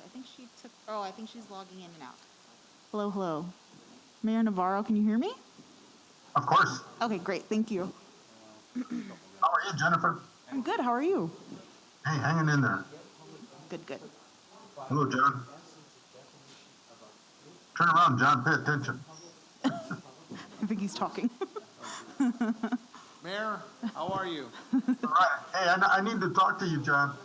I think she took, oh, I think she's logging in and out. Hello, hello. Mayor Navarro, can you hear me? Of course. Okay, great, thank you. How are you, Jennifer? I'm good, how are you? Hey, hanging in there. Good, good. Hello, John. Turn around, John. Pay attention. I think he's talking. Mayor, how are you? All right. Hey, I need to talk to you, John.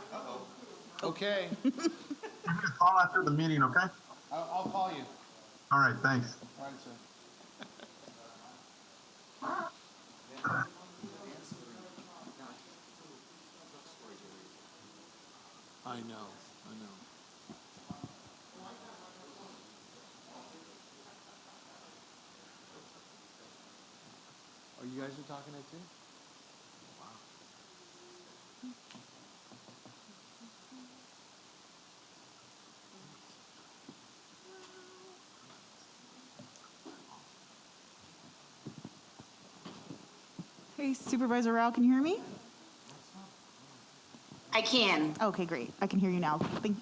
Okay, Give me a call after the meeting, okay? I'll call you. All right, thanks. All right, sir. I know. Oh, you guys are talking it too? Wow. Hey, Supervisor Rao, can you hear me? I can. Okay, great. I can hear you now. Thanks.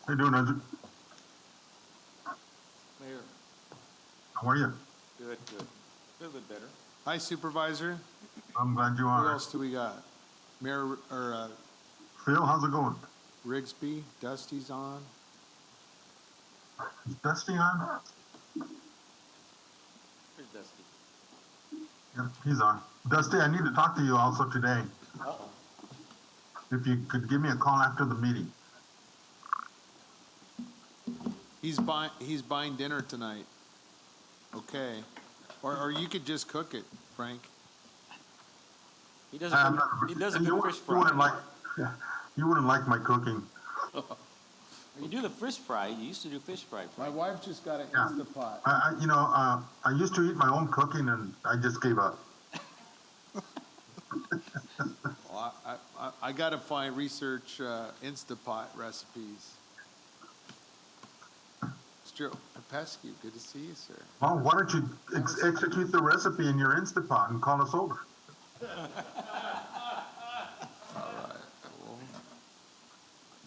How you doing, Andrew? Mayor. How are you? Good. A little bit better. Hi, Supervisor. I'm glad you Who are. else do we got? Mayor, or Phil, how's it going? Rigsby, Dusty's on. Is Dusty on? Where's Dusty? Yep, he's on. Dusty, I need to talk to you also today. Uh-oh. If you could give me a call after the meeting. He's buying dinner tonight. Okay. Or you could just cook it, Frank. He does a good fish fry. You wouldn't like my cooking. You do the fish fry. You used to do fish fry. My wife just got an Yeah. Instapot. I used to eat my own cooking and I just gave up. Well, I got to research Instapot recipes. Joe Pesky, good to see you, sir. Well, why don't you execute the recipe in your Instapot and call us over? All right. Well,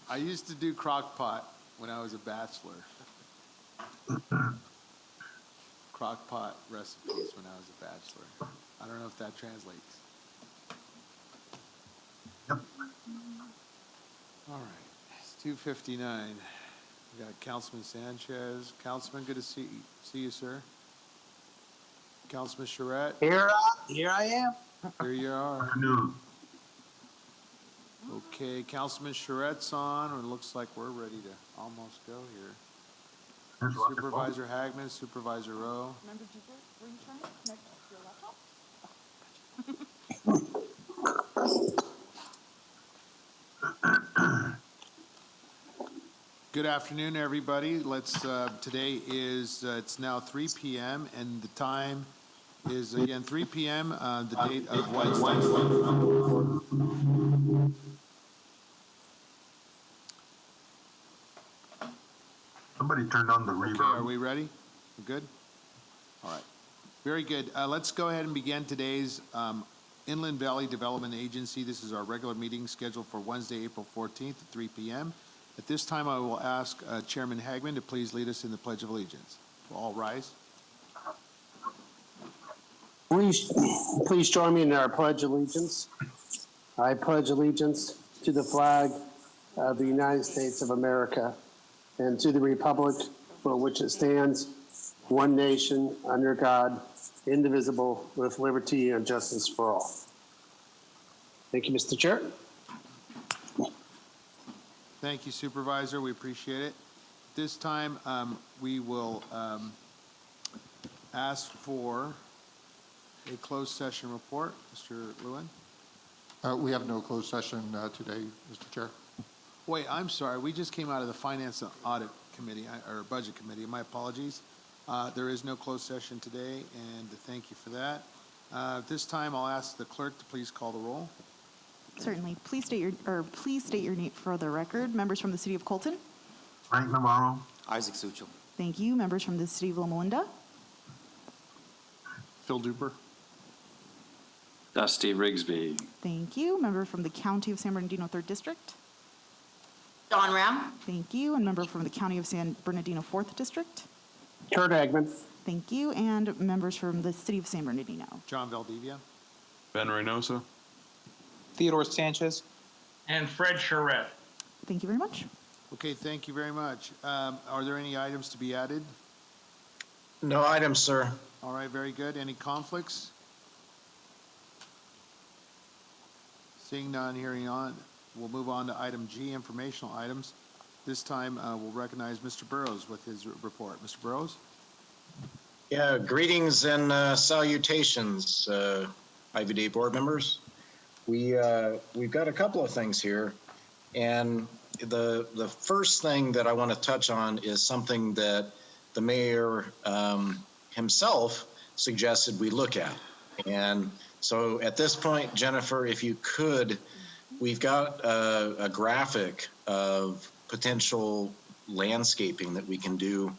I used to do crock pot when I was a bachelor. Crock pot recipes when I was a bachelor. I don't know if that translates. Yep. All right. It's 2:59. We got Councilman Sanchez. Councilman, good to see you, sir. Councilman Charette. Here I am. Here you are. Afternoon. Okay, Councilman Charette's on, and it looks like we're ready to almost go here. Here's Rocket Supervisor Hagman, Supervisor Rowe. Remember, were you trying to connect your laptop? Good afternoon, everybody. Today is, it's now 3 p.m. and the time is again 3 p.m. The date of Wednesday. Somebody turned on the reverb. Okay, are we ready? We're good? All right. Very good. Let's go ahead and begin today's Inland Valley Development Agency. This is our regular meeting scheduled for Wednesday, April 14th at 3 p.m. At this time, I will ask Chairman Hagman to please lead us in the Pledge of Allegiance. We'll all rise. Please join me in our Pledge of Allegiance. I pledge allegiance to the flag of the United States of America and to the republic for which it stands, one nation, under God, indivisible, with liberty and justice for all. Thank you, Mr. Chair. Thank you, Supervisor. We appreciate it. This time, we will ask for a closed session report. Mr. Lewin. We have no closed session today, Mr. Chair. Wait, I'm sorry. We just came out of the Finance and Audit Committee, or Budget Committee. My apologies. There is no closed session today, and thank you for that. At this time, I'll ask the clerk to please call the roll. Certainly. Please state your name for the record. Members from the City of Colton. Frank Navarro. Isaac Suchel. Thank you. Members from the City of Loma Linda. Phil Duper. Dusty Rigsby. Thank you. Member from the County of San Bernardino, 3rd District. Dawn Ram. Thank you. And member from the County of San Bernardino, 4th District. Kurt Eggman. Thank you. And members from the City of San Bernardino. John Valdivia. Ben Reynoso. Theodore Sanchez. And Fred Charette. Thank you very much. Okay, thank you very much. Are there any items to be added? No items, sir. All right, very good. Any conflicts? Seeing none, hearing on, we'll move on to item G, informational items. This time, we'll recognize Mr. Burrows with his report. Mr. Burrows? Yeah, greetings and salutations, IVDA board members. We've got a couple of things here, and the first thing that I want to touch on is something that the mayor himself suggested we look at. And so at this point, Jennifer, if you could, we've got a graphic of potential landscaping that we can do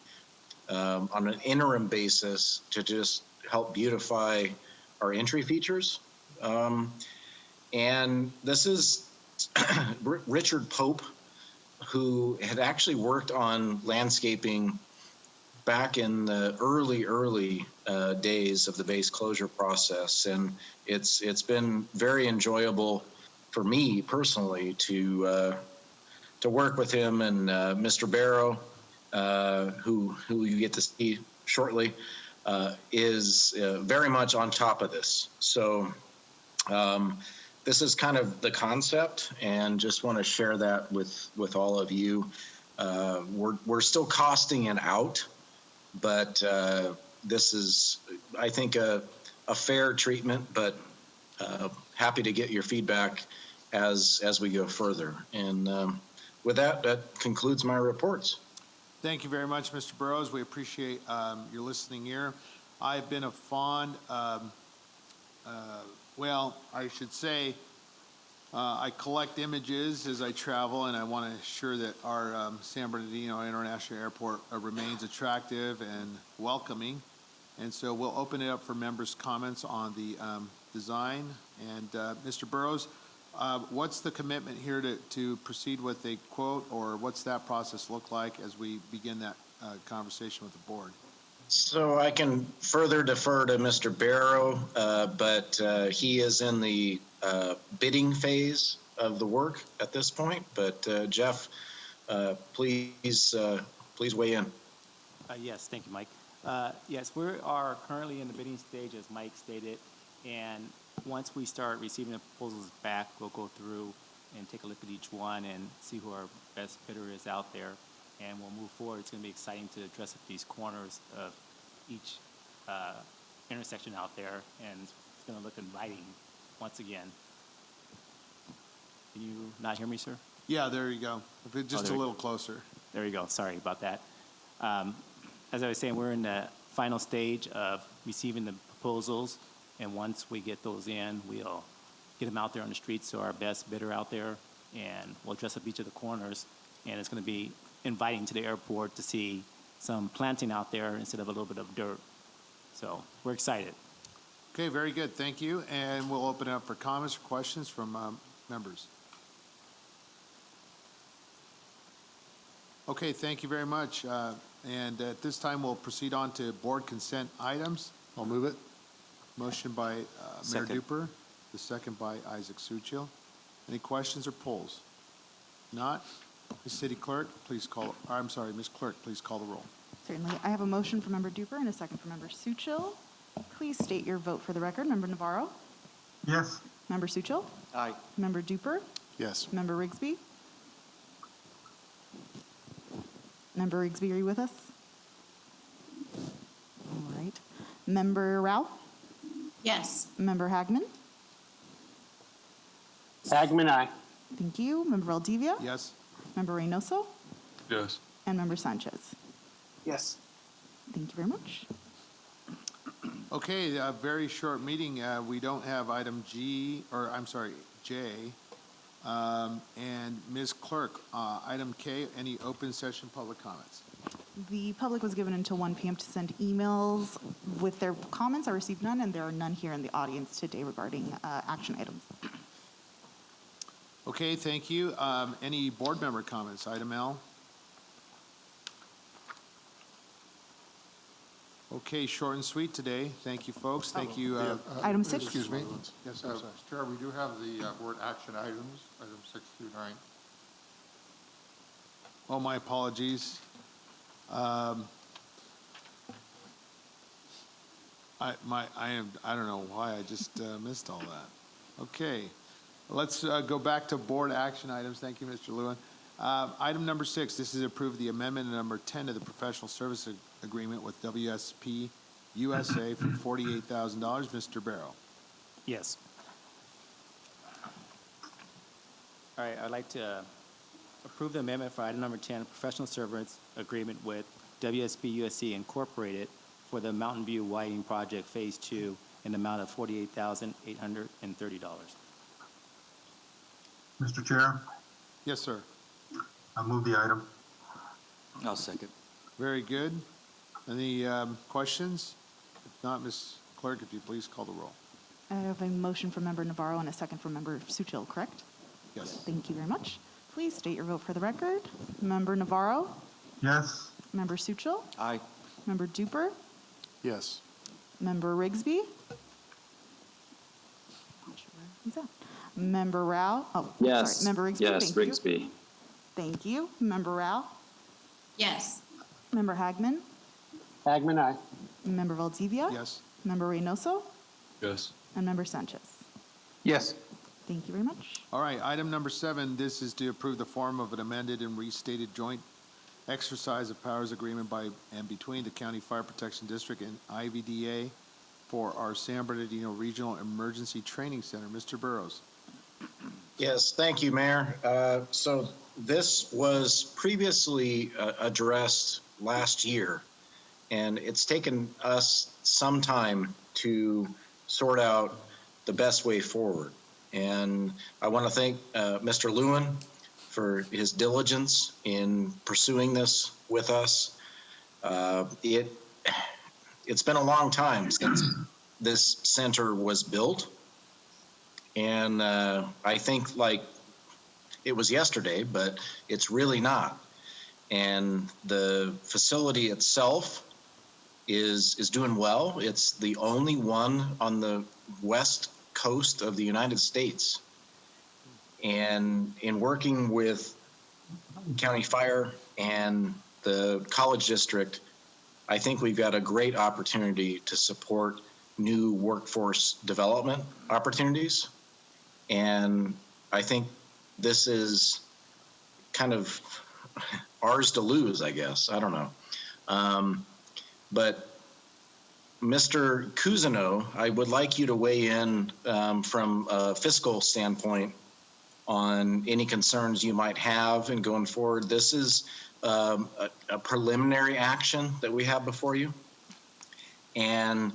on an interim basis to just help beautify our entry features. And this is Richard Pope, who had actually worked on landscaping back in the early days of the base closure process, and it's been very enjoyable for me personally to work with him, and Mr. Barrow, who you get to see shortly, is very much on top of this. So this is kind of the concept, and just want to share that with all of you. We're still costing it out, but this is, I think, a fair treatment, but happy to get your feedback as we go further. And with that, that concludes my reports. Thank you very much, Mr. Burrows. We appreciate your listening ear. I've been a fond, well, I should say, I collect images as I travel, and I want to ensure that our San Bernardino International Airport remains attractive and welcoming. And so we'll open it up for members' comments on the design. And Mr. Burrows, what's the commitment here to proceed with a quote, or what's that process look like as we begin that conversation with the board? So I can further defer to Mr. Barrow, but he is in the bidding phase of the work at this point. But Jeff, please weigh in. Yes, thank you, Mike. Yes, we are currently in the bidding stage, as Mike stated, and once we start receiving the proposals back, we'll go through and take a look at each one and see who our best bidder is out there, and we'll move forward. It's going to be exciting to dress up these corners of each intersection out there, and it's going to look inviting once again. Can you not hear me, sir? Yeah, there you go. If it's just a little closer. There you go. Sorry about that. As I was saying, we're in the final stage of receiving the proposals, and once we get those in, we'll get them out there on the street, so our best bidder out there, and we'll dress up each of the corners, and it's going to be inviting to the airport to see some planting out there instead of a little bit of dirt. So we're excited. Okay, very good. Thank you. And we'll open it up for comments or questions from members. Okay, thank you very much. And at this time, we'll proceed on to board consent items. I'll move it. Motion by Mayor Second. Duper, the second by Isaac Suchil. Any questions or polls? Not? Ms. City Clerk, please call, I'm sorry, Ms. Clerk, please call the roll. Certainly. I have a motion for Member Duper and a second for Member Suchil. Please state your vote for the record. Member Navarro? Yes. Member Suchil? Aye. Member Duper? Yes. Member Rigsby? Member Rigsby, are you with us? All right. Member Rao? Yes. Member Hagman? Hagman, aye. Thank you. Member Valdivia? Yes? Member Reynoso? Yes. And Member Sanchez? Yes. Thank you very much. Okay, a very short meeting. We don't have item J. And Ms. Clerk, item K, any open session public comments? The public was given until 1 p.m. to send emails with their comments. I received none, and there are none here in the audience today regarding action items. Okay, thank you. Any board member comments? Item L. Okay, short and sweet today. Thank you, folks. Thank you. Item 6. Excuse me. Yes, I'm sorry. Mr. Chair, we do have the board action items, items 6 through 9. Oh, my apologies. I don't know why I just missed all that. Okay, let's go back to board action items. Thank you, Mr. Lewin. Item number 6, this is approve the amendment number 10 to the professional service agreement with WSP USA for $48,000. Mr. Barrow. Yes. All right, I'd like to approve the amendment for item number 10, professional service agreement with WSP USC Incorporated for the Mountain View Widening Project Phase 2 in the amount of $48,830. Mr. Chair, Yes, sir. I move the item. I'll second. Very good. Any questions? If not, Ms. Clerk, if you please call the roll. I have a motion from Member Navarro and a second from Member Suchil, correct? Yes. Thank you very much. Please state your vote for the record. Member Navarro? Yes. Member Suchil? Aye. Member Duper? Yes. Member Rigsby? Not sure where he's at. Member Rao? Oh, Yes. sorry. Member Rigsby? Yes, Thank you. Rigsby. Thank you. Member Rao? Yes. Member Hagman? Hagman, aye. Member Valdivia? Yes. Member Reynoso? Yes. And Member Sanchez? Yes. Thank you very much. All right, item number 7, this is to approve the form of an amended and restated joint exercise of powers agreement by and between the County Fire Protection District and IVDA for our San Bernardino Regional Emergency Training Center. Mr. Burrows. Yes, thank you, Mayor. So this was previously addressed last year, and it's taken us some time to sort out the best way forward. And I want to thank Mr. Lewin for his diligence in pursuing this with us. It's been a long time since this center was built. And I think like it was yesterday, but it's really not. And the facility itself is doing well. It's the only one on the west coast of the United States. And in working with County Fire and the college district, I think we've got a great opportunity to support new workforce development opportunities. And I think this is kind of ours to lose, I guess. I don't know. But Mr. Cousineau, I would like you to weigh in from a fiscal standpoint on any concerns you might have in going forward. This is a preliminary action that we have before you. And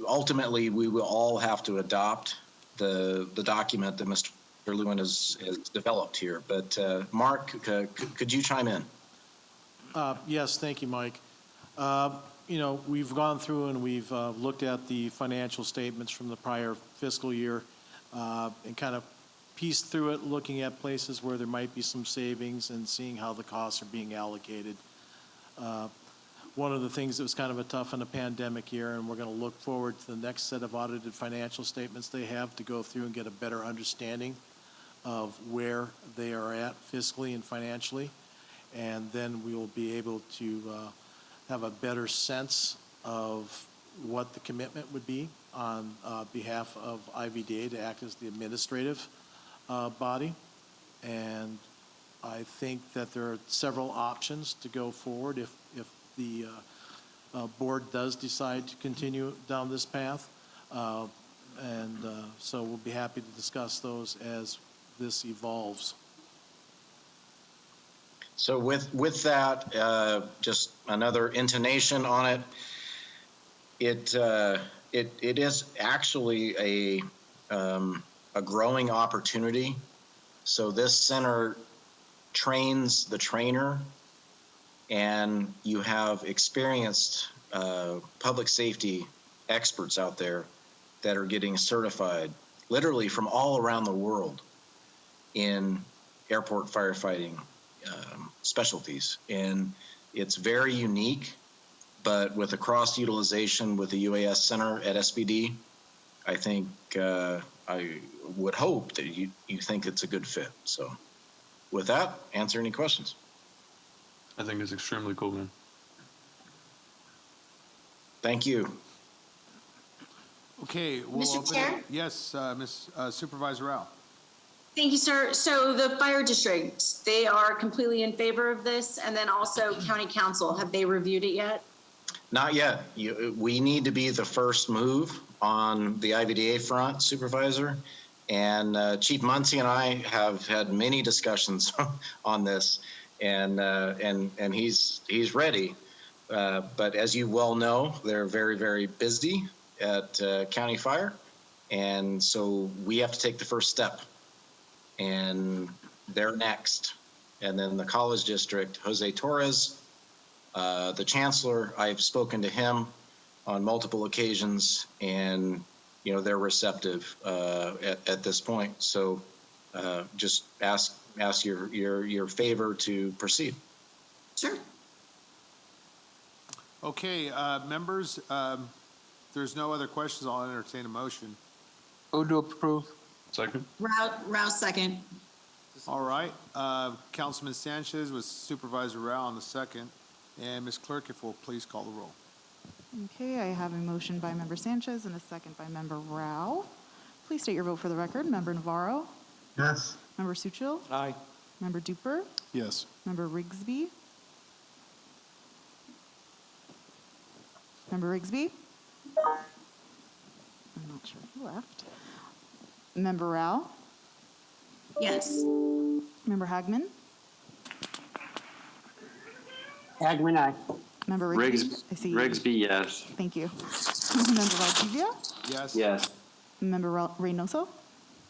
ultimately, we will all have to adopt the document that Mr. Lewin has developed here. But Mark, could you chime in? Yes, thank you, Mike. You know, we've gone through and we've looked at the financial statements from the prior fiscal year and kind of pieced through it, looking at places where there might be some savings and seeing how the costs are being allocated. One of the things that was kind of a tough in a pandemic year, and we're going to look forward to the next set of audited financial statements they have to go through and get a better understanding of where they are at fiscally and financially. And then we will be able to have a better sense of what the commitment would be on behalf of IVDA to act as the administrative body. And I think that there are several options to go forward if the board does decide to continue down this path. And so we'll be happy to discuss those as this evolves. So with that, just another intonation on it. It is actually a growing opportunity. So this center trains the trainer, and you have experienced public safety experts out there that are getting certified literally from all around the world in airport firefighting specialties. And it's very unique, but with the cross utilization with the UAS Center at SBD, I think I would hope that you think it's a good fit. So with that, answer any questions. I think it's extremely cool, man. Thank you. Okay, we'll Mr. open Chair? it. Yes, Ms. Supervisor Rao. Thank you, sir. So the fire district, they are completely in favor of this, and then also county council, have they reviewed it yet? Not yet. We need to be the first move on the IVDA front, Supervisor. And Chief Muncie and I have had many discussions on this, and he's ready. But as you well know, they're very, very busy at County Fire, and so we have to take the first step. And they're next. And then the college district, Jose Torres, the chancellor, I've spoken to him on multiple occasions, and they're receptive at this point. So just ask your favor to proceed. Sure. Okay, members, if there's no other questions, I'll entertain a motion. Move to approve. Second. Rouse second. All right, Councilman Sanchez with Supervisor Rao on the second. And Ms. Clerk, if we'll please call the roll. Okay, I have a motion by Member Sanchez and a second by Member Rao. Please state your vote for the record. Member Navarro? Yes. Member Suchil? Aye. Member Duper? Yes. Member Rigsby? Member Rigsby? I'm not sure who left. Member Rao? Yes. Member Hagman? Hagman, aye. Member Rigsby? I see. Rigsby, yes. Thank you. Member Valdivia? Yes? Yes. Member Reynoso?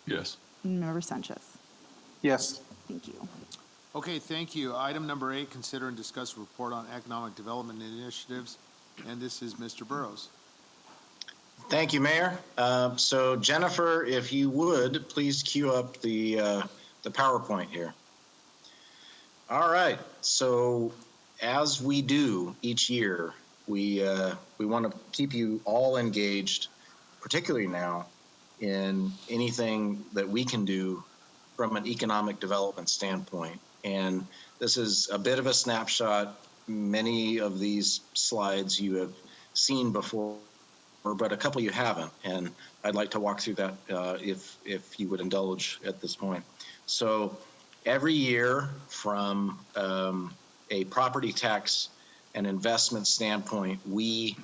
Yes. Member Sanchez? Yes. Thank you. Okay, thank you. Item number 8, consider and discuss a report on economic development initiatives. And this is Mr. Burrows. Thank you, Mayor. So Jennifer, if you would, please queue up the PowerPoint here. All right. So as we do each year, we want to keep you all engaged, particularly now, in anything that we can do from an economic development standpoint. And this is a bit of a snapshot. Many of these slides you have seen before, but a couple you haven't, and I'd like to walk through that if you would indulge at this point. So every year from a property tax and investment standpoint, we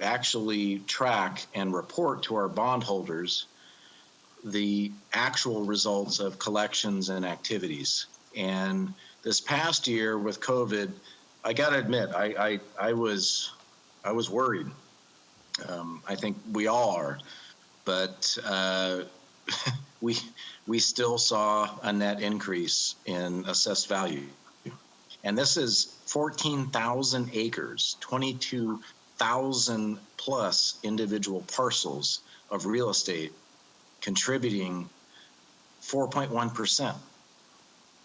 actually track and report to our bondholders the actual results of collections and activities. And this past year with COVID, I got to admit, I was worried. I think we all are, but we still saw a net increase in assessed value. And this is 14,000 acres, 22,000 plus individual parcels of real estate contributing 4.1%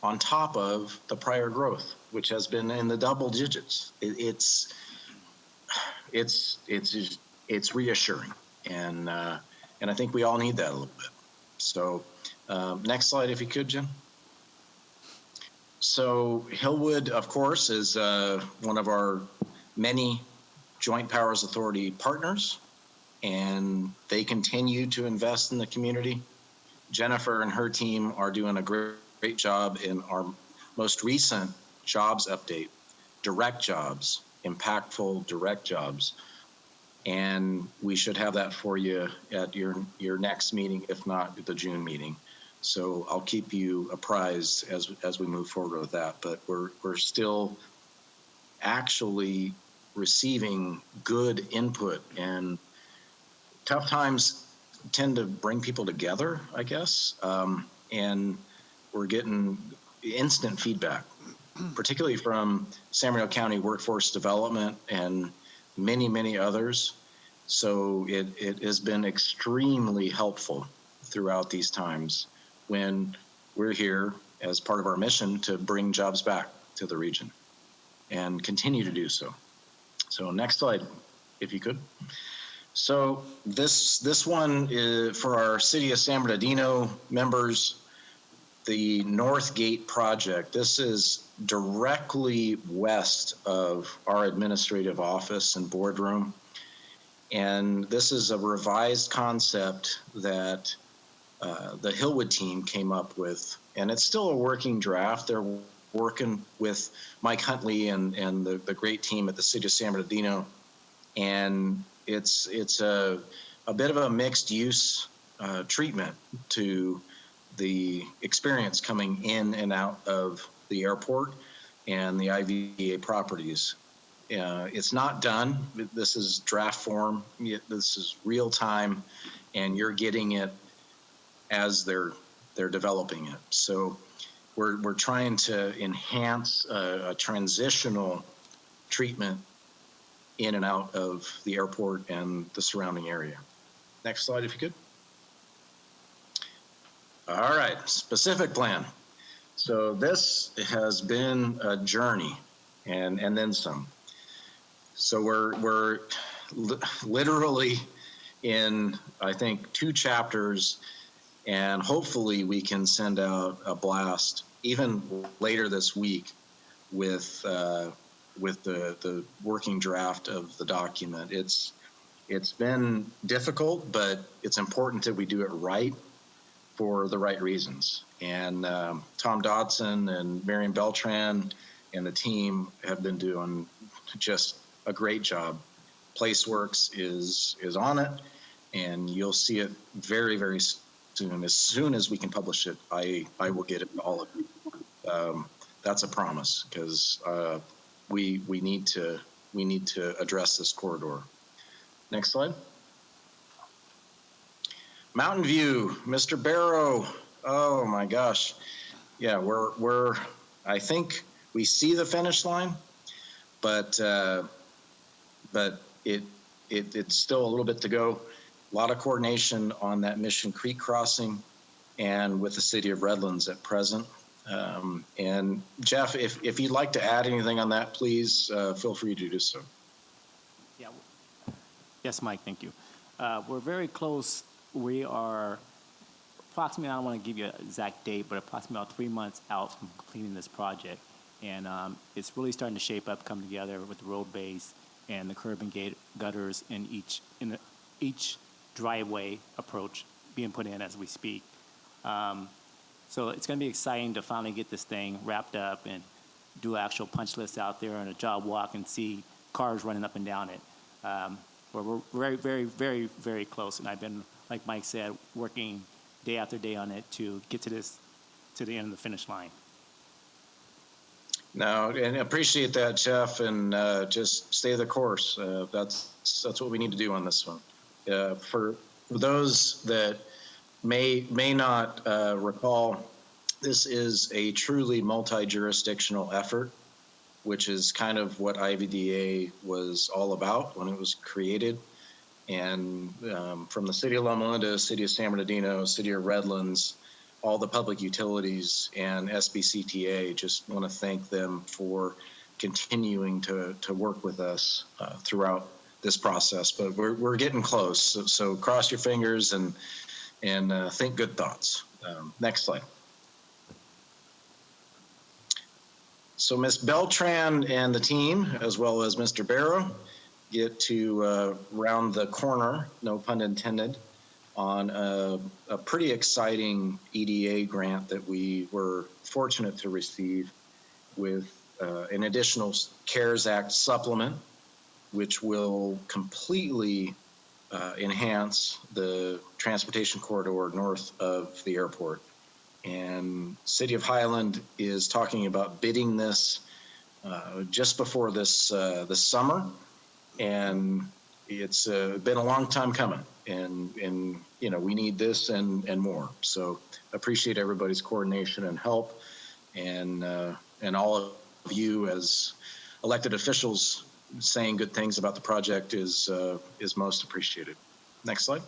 on top of the prior growth, which has been in the double digits. It's reassuring, and I think we all need that a little bit. So next slide, if you could, Jim. So Hillwood, of course, is one of our many Joint Powers Authority partners, and they continue to invest in the community. Jennifer and her team are doing a great job in our most recent jobs update. Direct jobs, impactful direct jobs, And we should have that for you at your next meeting, if not the June meeting. So I'll keep you apprised as we move forward with that. But we're still actually receiving good input, and tough times tend to bring people together, I guess. And we're getting instant feedback, particularly from San Bernardino County Workforce Development and many others. So it has been extremely helpful throughout these times when we're here as part of our mission to bring jobs back to the region and continue to do so. So next slide, if you could. So this one is for our City of San Bernardino members, the North Gate project. This is directly west of our administrative office and boardroom. And this is a revised concept that the Hillwood team came up with. And it's still a working draft. They're working with Mike Huntley and the great team at the City of San Bernardino. And it's a bit of a mixed use treatment to the experience coming in and out of the airport and the IVDA properties. It's not done. This is draft form. This is real time, and you're getting it as they're developing it. So we're trying to enhance a transitional treatment in and out of the airport and the surrounding area. Next slide, if you could. All right, specific plan. So this has been a journey and then some. So we're literally in, I think, 2 chapters, and hopefully we can send out a blast even later this week with the working draft of the document. It's been difficult, but it's important that we do it right for the right reasons. And Tom Dodson and Marion Beltran and the team have been doing just a great job. PlaceWorks is on it, and you'll see it very, very soon. As soon as we can publish it, I will get it to all of you. That's a promise, because we need to address this corridor. Next slide. Mountain View, Mr. Barrow. Oh my gosh. Yeah, we're I think we see the finish line, but it's still a little bit to go. A lot of coordination on that Mission Creek crossing and with the city of Redlands at present. And Jeff, if you'd like to add anything on that, please feel free to do so. Yeah. Yes, Mike, thank you. We're very close. We are approximately, I don't want to give you an exact date, but approximately about 3 months out from completing this project. And it's really starting to shape up, come together with the road base and the curb and gutters in each driveway approach being put in as we speak. So it's going to be exciting to finally get this thing wrapped up and do actual punch lists out there on a job walk and see cars running up and down it. We're very, very, very, very close. And I've been, like Mike said, working day after day on it to get to the end of the finish line. No, and I appreciate that, Jeff, and just stay the course. That's what we need to do on this one. For those that may not recall, this is a truly multi-jurisdictional effort, which is kind of what IVDA was all about when it was created. And from the city of Loma Linda, city of San Bernardino, city of Redlands, all the public utilities and SBCTA, just want to thank them for continuing to work with us throughout this process. But we're getting close, so cross your fingers and think good thoughts. Next slide. So Ms. Beltran and the team, as well as Mr. Barrow, get to round the corner, no pun intended, on a pretty exciting EDA grant that we were fortunate to receive with an additional CARES Act supplement which will completely enhance the transportation corridor north of the airport. And City of Highland is talking about bidding this just before this summer, and it's been a long time coming. And you know, we need this and more. So appreciate everybody's coordination and help, and all of you as elected officials saying good things about the project is most appreciated. Next slide.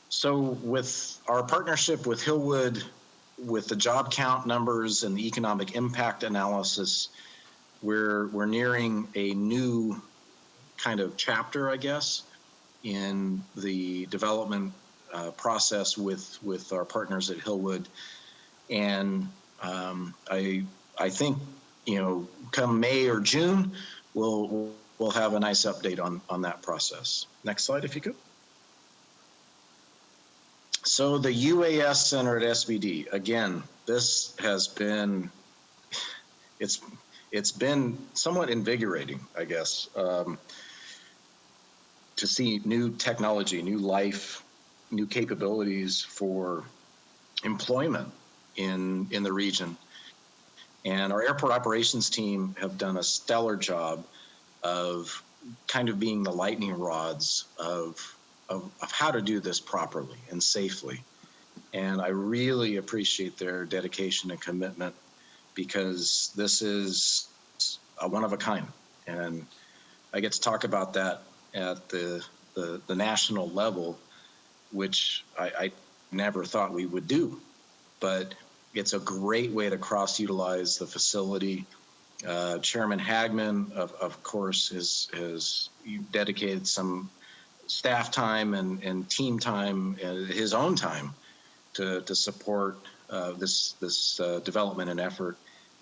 So with our partnership with Hillwood, with the job count numbers and the economic impact analysis, we're nearing a new kind of chapter, I guess, in the development process with our partners at Hillwood. And I think, you know, come May or June, we'll have a nice update on that process. Next slide, if you could. So the UAS Center at SVD, again, this has been, it's been somewhat invigorating, I guess, to see new technology, new life, new capabilities for employment in the region. And our airport operations team have done a stellar job of kind of being the lightning rods of how to do this properly and safely. And I really appreciate their dedication and commitment, because this is a one of a kind. And I get to talk about that at the national level, which I never thought we would do. But it's a great way to cross-utilize the facility. Chairman Hagman, of course, has dedicated some staff time and team time, his own time, to support this development and effort,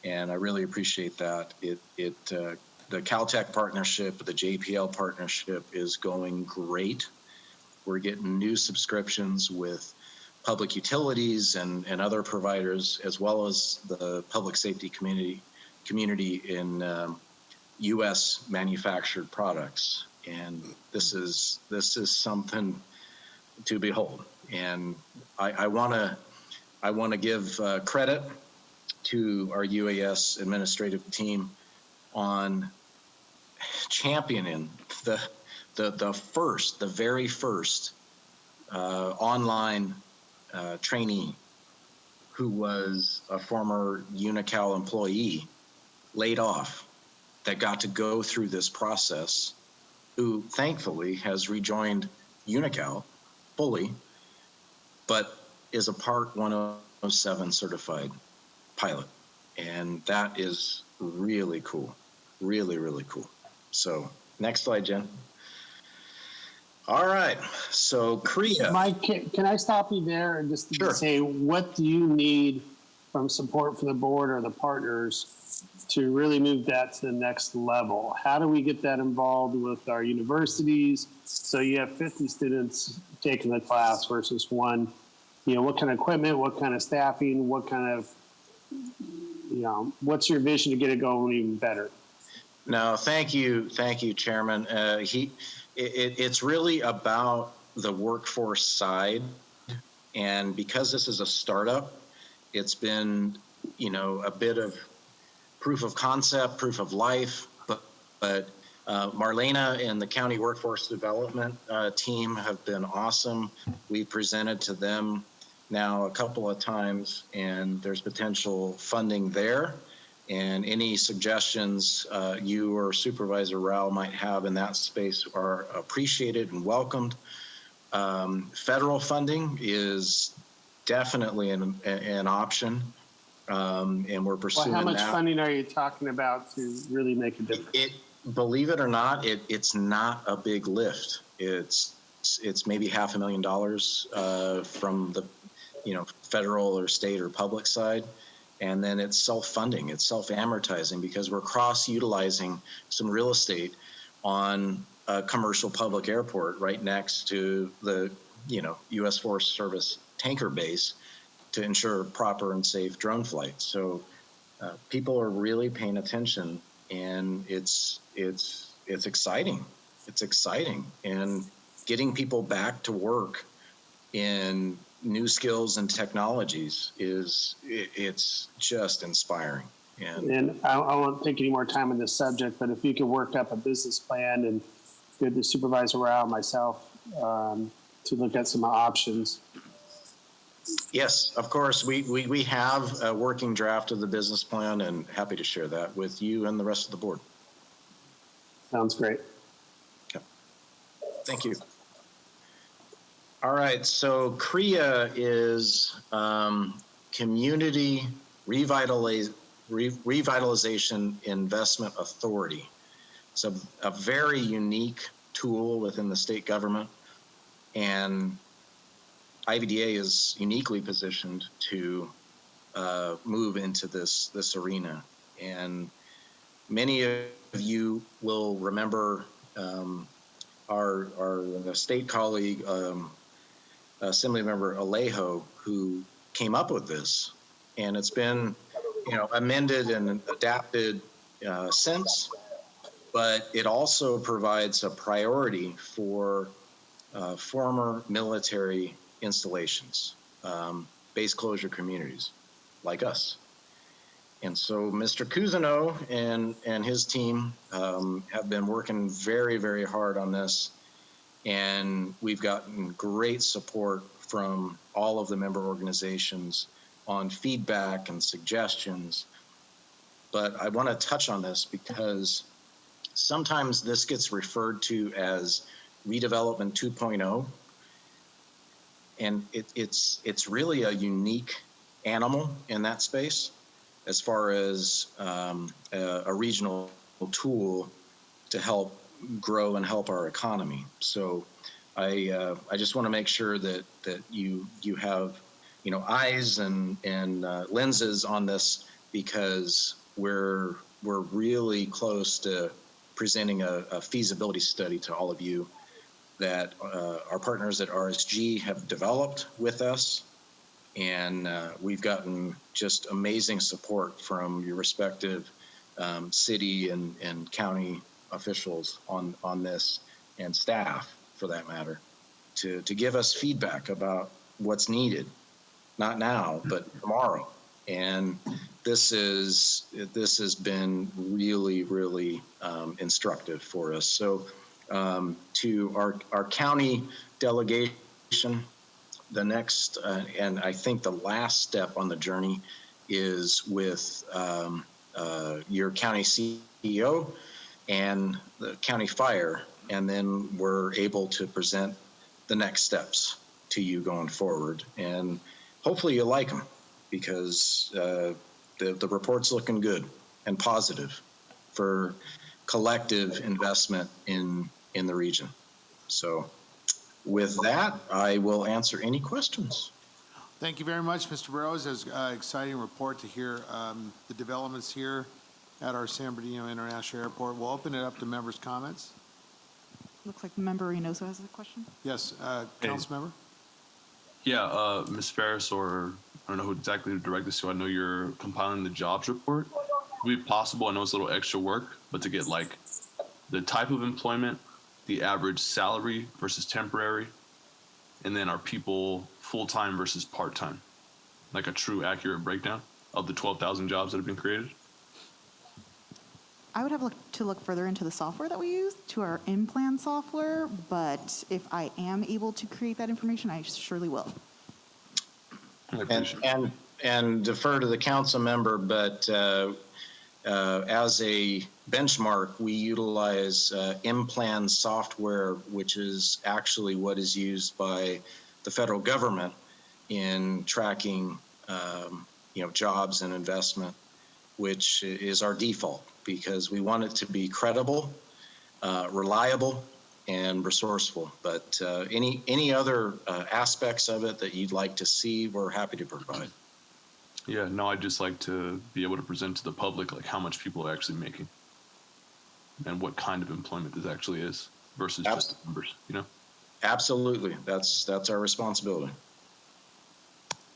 and I really appreciate that. The Caltech partnership, the JPL partnership is going great. We're getting new subscriptions with public utilities and other providers, as well as the public safety community in U.S. manufactured products. And this is something to behold. And I want to give credit to our UAS administrative team on championing the very first online trainee who was a former Unical employee laid off, that got to go through this process, who thankfully has rejoined Unical fully, but is a Part 107 certified pilot. And that is really cool. Really, really cool. So next slide, Jen. All right, so Korea. Mike, can I stop you there and just Sure. say, what do you need from support from the board or the partners to really move that to the next level? How do we get that involved with our universities? So you have 50 students taking the class versus one. You know, what kind of equipment, what kind of staffing, what kind of, you know, what's your vision to get it going even better? No, thank you, Chairman. It's really about the workforce side, and because this is a startup, it's been, you know, a bit of proof of concept, proof of life. But Marlena and the county workforce development team have been awesome. We presented to them now a couple of times, and there's potential funding there. And any suggestions you or Supervisor Rao might have in that space are appreciated and welcomed. Federal funding is definitely an option, and we're pursuing that. Well, how much funding are you talking about to really make a difference? Believe it or not, it's not a big lift. It's maybe $500,000 from the, you know, federal or state or public side. And then it's self-funding, it's self-amortizing, because we're cross-utilizing some real estate on a commercial public airport right next to the, you know, U.S. Forest Service tanker base to ensure proper and safe drone flights. So people are really paying attention and it's exciting. It's exciting, and getting people back to work in new skills and technologies it's just inspiring. And I won't take any more time on this subject, but if you could work up a business plan and get the supervisor Rao and myself to look at some options. Yes, of course. We have a working draft of the business plan, and happy to share that with you and the rest of the board. Sounds great. Okay. Thank you. All right, so CREA is Community Revitalization Investment Authority. It's a very unique tool within the state government, and IVDA is uniquely positioned to move into this arena. And many of you will remember our state colleague, Assemblymember Alejo, who came up with this, and it's been, amended and adapted since. But it also provides a priority for former military installations, base closure communities like us. And so Mr. Cousineau and his team have been working very, very hard on this. And we've gotten great support from all of the member organizations on feedback and suggestions. But I want to touch on this because sometimes this gets referred to as redevelopment 2.0. And it's really a unique animal in that space as far as a regional tool to help grow and help our economy. So I just want to make sure that you have eyes and lenses on this, because we're really close to presenting a feasibility study to all of you that our partners at RSG have developed with us. And we've gotten just amazing support from your respective city and county officials on this, and staff for that matter, to give us feedback about what's needed, not now, but tomorrow. And this has been really, really instructive for us. So to our county delegation, the next and I think the last step on the journey is with your county CEO and the county fire, and then we're able to present the next steps to you going forward. And hopefully you like them, because the report's looking good and positive for collective investment in the region. So with that, I will answer any questions. Thank you very much, Mr. Burrows. It was an exciting report to hear the developments here at our San Bernardino International Airport. We'll open it up to members' comments. Looks like Member Reynoso has a question. Yes, Council Member. Yeah, Ms. Ferris, or I don't know who exactly to direct this to. I know you're compiling the jobs report. Would it be possible, I know it's a little extra work, but to get like the type of employment, the average salary versus temporary, and then are people full-time versus part-time? Like a true accurate breakdown of the 12,000 jobs that have been created? I would have to look further into the software that we use, to our in-plan software, but if I am able to create that information, I surely will. And defer to the council member, but as a benchmark, we utilize in-plan software, which is actually what is used by the federal government in tracking jobs and investment, which is our default, because we want it to be credible, reliable, and resourceful. But any other aspects of it that you'd like to see, we're happy to provide. Yeah, no, I'd just like to be able to present to the public like how much people are actually making and what kind of employment this actually is versus just the numbers, Absolutely. That's our responsibility.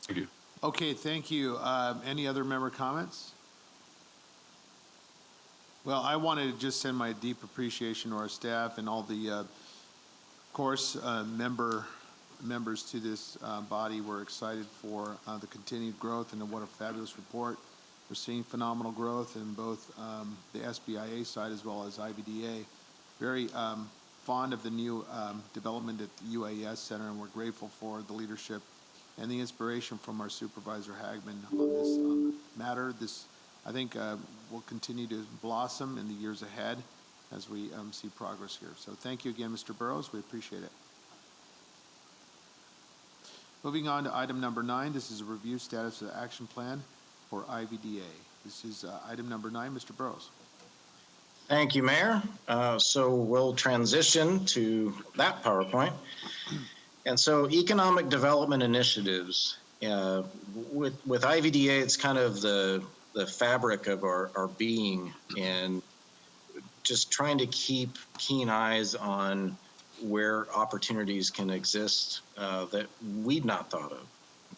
Thank you. Okay, thank you. Any other member comments? Well, I wanted to just send my deep appreciation to our staff and all the, of course, members to this body. We're excited for the continued growth, and what a fabulous report. We're seeing phenomenal growth in both the SBIA side as well as IVDA. Very fond of the new development at the UAS Center, and we're grateful for the leadership and the inspiration from our Supervisor Hagman on this matter. This, I think, will continue to blossom in the years ahead as we see progress here. So thank you again, Mr. Burrows. We appreciate it. Moving on to item number 9, this is a review status of the action plan for IVDA. This is item number 9, Mr. Burrows. Thank you, Mayor. So we'll transition to that PowerPoint. And so economic development initiatives, with IVDA, it's kind of the fabric of our being, and just trying to keep keen eyes on where opportunities can exist that we'd not thought of.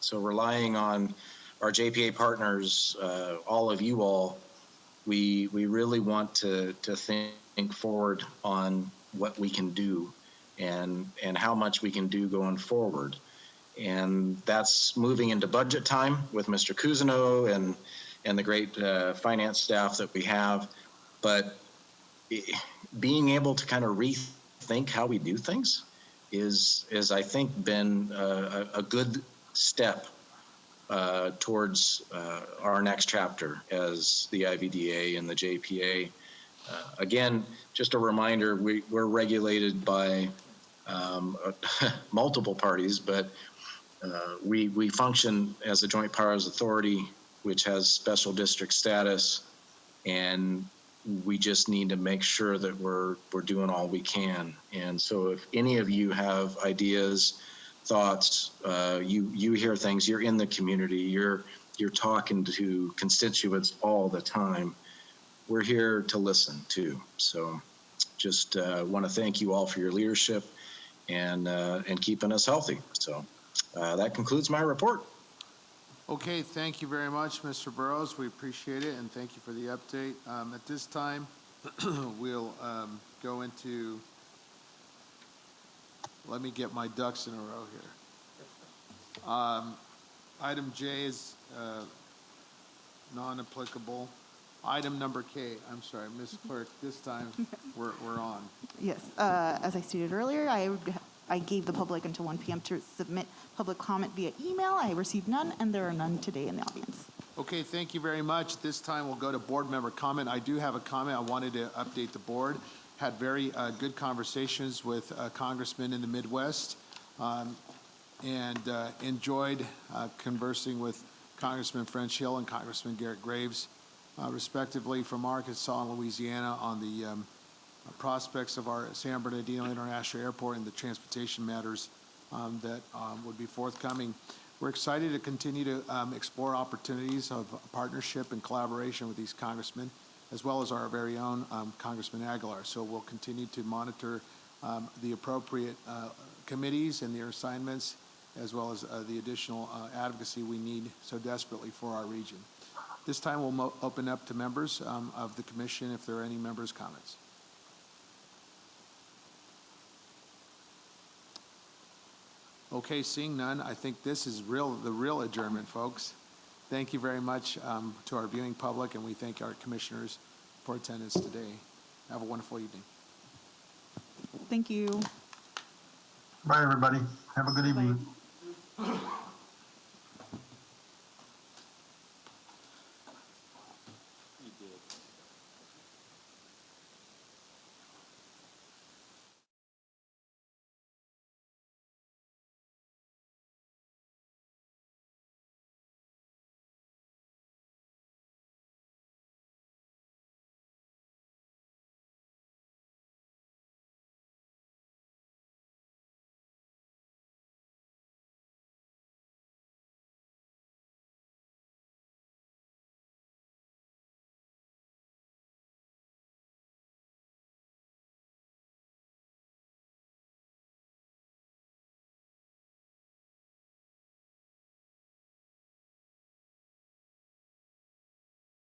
So relying on our JPA partners, all of you all, we really want to think forward on what we can do and how much we can do going forward. And that's moving into budget time with Mr. Cousineau and the great finance staff that we have. But being able to kind of rethink how we do things is I think, been a good step towards our next chapter as the IVDA and the JPA. Again, just a reminder, we're regulated by multiple parties, but we function as a joint powers authority, which has special district status, and we just need to make sure that we're doing all we can. And so if any of you have ideas, thoughts, you hear things, you're in the community, you're talking to constituents all the time, we're here to listen too. So just want to thank you all for your leadership and keeping us healthy. So that concludes my report. Okay, thank you very much, Mr. Burrows. We appreciate it, and thank you for the update. At this time, we'll go into, let me get my ducks in a row here. Item J is non-applicable. Item number K, I'm sorry, Ms. Clerk, this time we're on. Yes, as I stated earlier, I gave the public until 1 p.m. to submit public comment via email. I received none, and there are none today in the audience. Okay, thank you very much. This time we'll go to board member comment. I do have a comment. I wanted to update the board. Had very good conversations with congressmen in the Midwest, and enjoyed conversing with Congressman French Hill and Congressman Garrett Graves, respectively, from Arkansas and Louisiana on the prospects of our San Bernardino International Airport and the transportation matters that would be forthcoming. We're excited to continue to explore opportunities of partnership and collaboration with these congressmen, as well as our very own Congressman Aguilar. So we'll continue to monitor the appropriate committees and their assignments, as well as the additional advocacy we need so desperately for our region. This time we'll open up to members of the commission if there are any members' comments. Okay, seeing none, I think this is the real adjournment, folks. Thank you very much to our viewing public, and we thank our commissioners for attendance today. Have a wonderful evening. Thank you. Bye, everybody. Have a good evening. Bye.